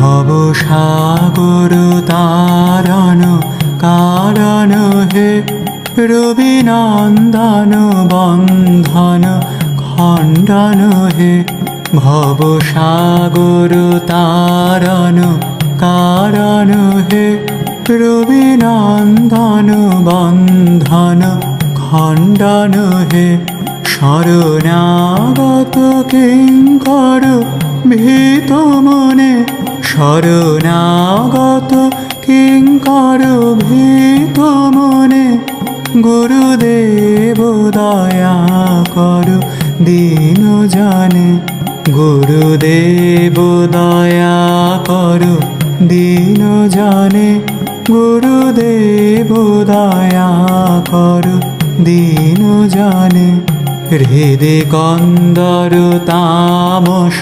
ভব সাগর তারণ কারণ হে রবিনন্দন বন্ধন খণ্ডন হে ভব সাগর তারণ কারণ হে রবিনন্দন বন্ধন খণ্ডন হে শরণাগত কিঙ্কর ভীত মনে শরণাগত কিঙ্কর ভীত মনে গুরুদেব দয়া করো দীন জানে গুরুদেব দয়া করো দীন জানে গুরুদেব দয়া করো দীন জানে হৃদে কন্দর তামস